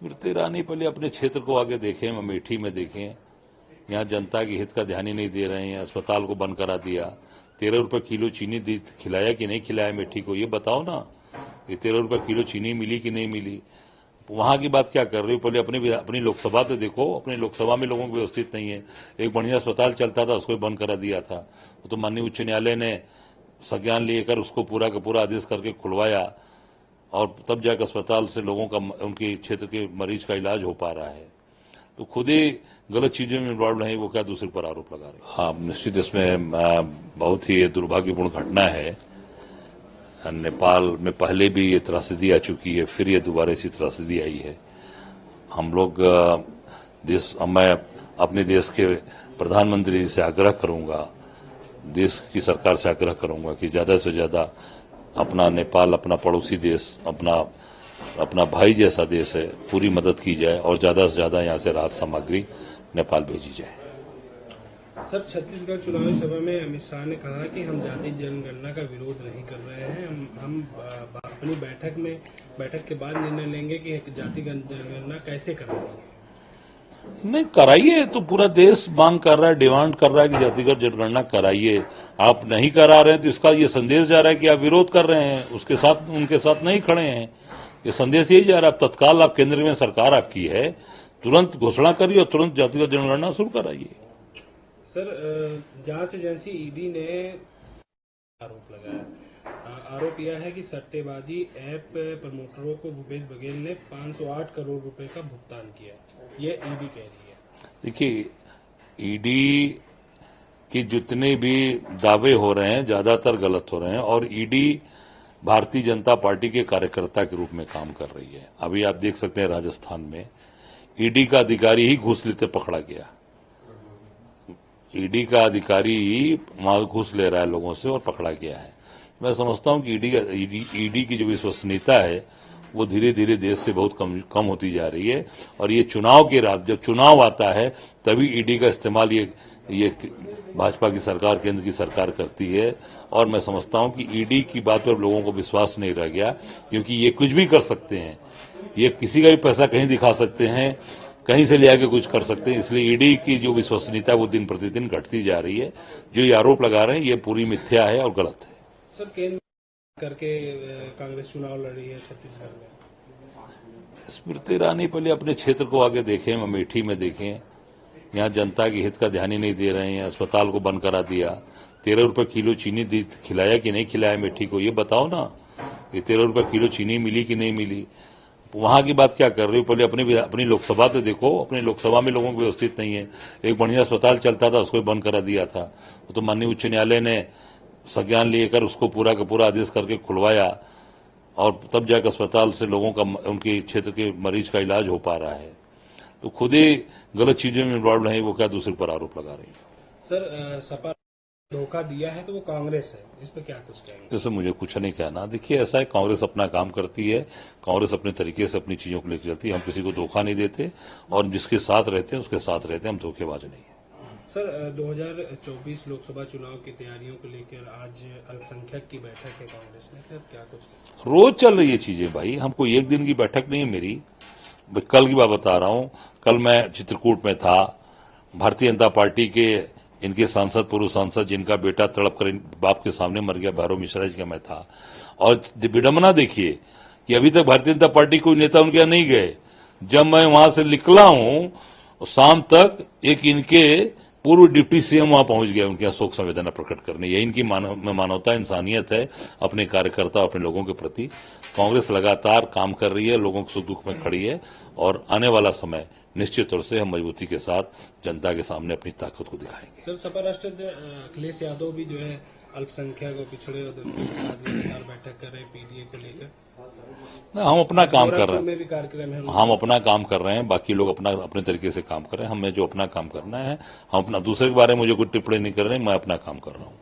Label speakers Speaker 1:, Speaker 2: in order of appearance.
Speaker 1: स्मृति ईरानी पहले अपने क्षेत्र को आगे देखें, अमेठी में देखें। यहाँ जनता के हित का ध्यान ही नहीं दे रहे हैं। अस्पताल को बंद करा दिया। 13 रुपए किलो चीनी खिलाया कि नहीं खिलाया अमेठी को, ये बताओ ना। ये 13 रुपए किलो चीनी मिली कि नहीं मिली? वहां की बात क्या कर रहे हो? पहले अपनी लोकसभा तो देखो। अपनी लोकसभा में लोगों को व्यवस्थित नहीं है। एक बढ़िया अस्पताल चलता था, उसको बंद करा दिया था। तो माननीय उच्च न्यायालय ने संज्ञान लेकर उसको पूरा का पूरा आदेश करके खुलवाया, और तब जाकर अस्पताल से लोगों का, उनके क्षेत्र के मरीज का इलाज हो पा रहा है। तो खुद ही गलत चीजों में इन्वॉल्व नहीं, वो क्या दूसरे पर आरोप लगा रहे। हाँ, निश्चित इसमें बहुत ही दुर्भाग्यपूर्ण घटना है। नेपाल में पहले भी ये त्रासदी आ चुकी है, फिर ये दोबारा इसी त्रासदी आई है। हम लोग मैं अपने देश के प्रधानमंत्री से आग्रह करूंगा, देश की सरकार से आग्रह करूंगा कि ज्यादा से ज्यादा अपना नेपाल, अपना पड़ोसी देश, अपना भाई जैसा देश है, पूरी मदद की जाए और ज्यादा से ज्यादा यहाँ से राहत सामग्री नेपाल भेजी जाए।
Speaker 2: सर, छत्तीसगढ़ चुनावी सभा में अमित शाह ने कहा कि हम जाति जनगणना का विरोध नहीं कर रहे हैं। हम अपनी बैठक के बाद निर्णय लेंगे कि जाति जनगणना कैसे कराएंगे।
Speaker 1: नहीं कराइए, तो पूरा देश मांग कर रहा है, डिमांड कर रहा है कि जातिगत जनगणना कराइए। आप नहीं करा रहे हैं तो इसका ये संदेश जा रहा है कि आप विरोध कर रहे हैं, उसके साथ उनके साथ नहीं खड़े हैं। ये संदेश यही जा रहा है। तत्काल आप केंद्र में सरकार आपकी है, तुरंत घोषणा करिए और तुरंत जातिगत जनगणना शुरू कराइए।
Speaker 2: सर, जांच एजेंसी ईडी ने आरोप लगाया, आरोप यह है कि सट्टेबाजी ऐप प्रमोटरों को भूपेश बघेल ने 508 करोड़ रुपए का भुगतान किया, ये ईडी कह रही है।
Speaker 1: देखिए, ईडी के जितने भी दावे हो रहे हैं ज्यादातर गलत हो रहे हैं, और ईडी भारतीय जनता पार्टी के कार्यकर्ता के रूप में काम कर रही है। अभी आप देख सकते हैं राजस्थान में ईडी का अधिकारी ही घूस लेते पकड़ा गया। ईडी का अधिकारी ही वहां घूस ले रहा है लोगों से और पकड़ा गया है। मैं समझता हूं कि ईडी की जो विश्वसनीयता है वो धीरे धीरे देश से बहुत कम होती जा रही है। और ये चुनाव के रात, जब चुनाव आता है तभी ईडी का इस्तेमाल ये भाजपा की सरकार, केंद्र की सरकार करती है। और मैं समझता हूं कि ईडी की बात पर लोगों को विश्वास नहीं रह गया, क्योंकि ये कुछ भी कर सकते हैं। ये किसी का भी पैसा कहीं दिखा सकते हैं, कहीं से ले आके कुछ कर सकते हैं। इसलिए ईडी की जो विश्वसनीयता है वो दिन प्रतिदिन घटती जा रही है। जो ये आरोप लगा रहे हैं ये पूरी मिथ्या है और गलत है।
Speaker 2: सर, केंद्र करके कांग्रेस चुनाव लड़ी है छत्तीसगढ़ में।
Speaker 1: स्मृति ईरानी पहले अपने क्षेत्र को आगे देखें, अमेठी में देखें। यहाँ जनता के हित का ध्यान ही नहीं दे रहे हैं। अस्पताल को बंद करा दिया। 13 रुपए किलो चीनी खिलाया कि नहीं खिलाया अमेठी को, ये बताओ ना। ये 13 रुपए किलो चीनी मिली कि नहीं मिली? वहां की बात क्या कर रहे हो? पहले अपनी लोकसभा तो देखो। अपनी लोकसभा में लोगों को व्यवस्थित नहीं है। एक बढ़िया अस्पताल चलता था, उसको बंद करा दिया था। तो माननीय उच्च न्यायालय ने संज्ञान लेकर उसको पूरा का पूरा आदेश करके खुलवाया, और तब जाकर अस्पताल से लोगों का, उनके क्षेत्र के मरीज का इलाज हो पा रहा है। तो खुद ही गलत चीजों में इन्वॉल्व नहीं, वो क्या दूसरे पर आरोप लगा रही है।
Speaker 2: सर, सपा धोखा दिया है तो वो कांग्रेस है, इस पर क्या कुछ कहेंगे?
Speaker 1: इसमें मुझे कुछ नहीं कहना। देखिए, ऐसा है, कांग्रेस अपना काम करती है। कांग्रेस अपने तरीके से अपनी चीजों को लेकर चलती है। हम किसी को धोखा नहीं देते, और जिसके साथ रहते हैं उसके साथ रहते हैं। हम धोखेबाज नहीं है।
Speaker 2: सर, 2024 लोकसभा चुनाव की तैयारियों को लेकर आज अल्पसंख्यक की बैठक है कांग्रेस में, सर क्या कुछ?
Speaker 1: रोज चल रही है चीजें भाई। हमको एक दिन की बैठक नहीं है मेरी। कल की बात बता रहा हूं। कल मैं चित्रकूट में था। भारतीय जनता पार्टी के इनके सांसद, पूर्व सांसद, जिनका बेटा तड़प कर बाप के सामने मर गया, भैरव मिश्रा जी का मैं था। और विडंबना देखिए कि अभी तक भारतीय जनता पार्टी कोई नेता उनके यहाँ नहीं गए। जब मैं वहां से निकला हूं शाम तक, एक इनके पूर्व डिप्टी सीएम वहां पहुंच गया उनके यहाँ शोक संवेदना प्रकट करने। यही इनकी मानवता, इंसानियत है अपने कार्यकर्ता, अपने लोगों के प्रति। कांग्रेस लगातार काम कर रही है, लोगों के सुख दुख में खड़ी है, और आने वाला समय निश्चित तौर से हम मजबूती के साथ जनता के सामने अपनी ताकत को दिखाएंगे।
Speaker 2: सर, सपा राष्ट्र अखिलेश यादव भी जो है अल्पसंख्यक और पिछड़े बैठक कर रहे हैं पीडीए को लेकर।
Speaker 1: हम अपना काम कर रहे
Speaker 2: में भी कार्यक्रम है।
Speaker 1: हम अपना काम कर रहे हैं, बाकी लोग अपने तरीके से काम कर रहे हैं। हमें जो अपना काम करना है, हम अपना, दूसरे के बारे में मुझे कोई टिप्पणी नहीं कर रहे हैं। मैं अपना काम कर रहा हूँ।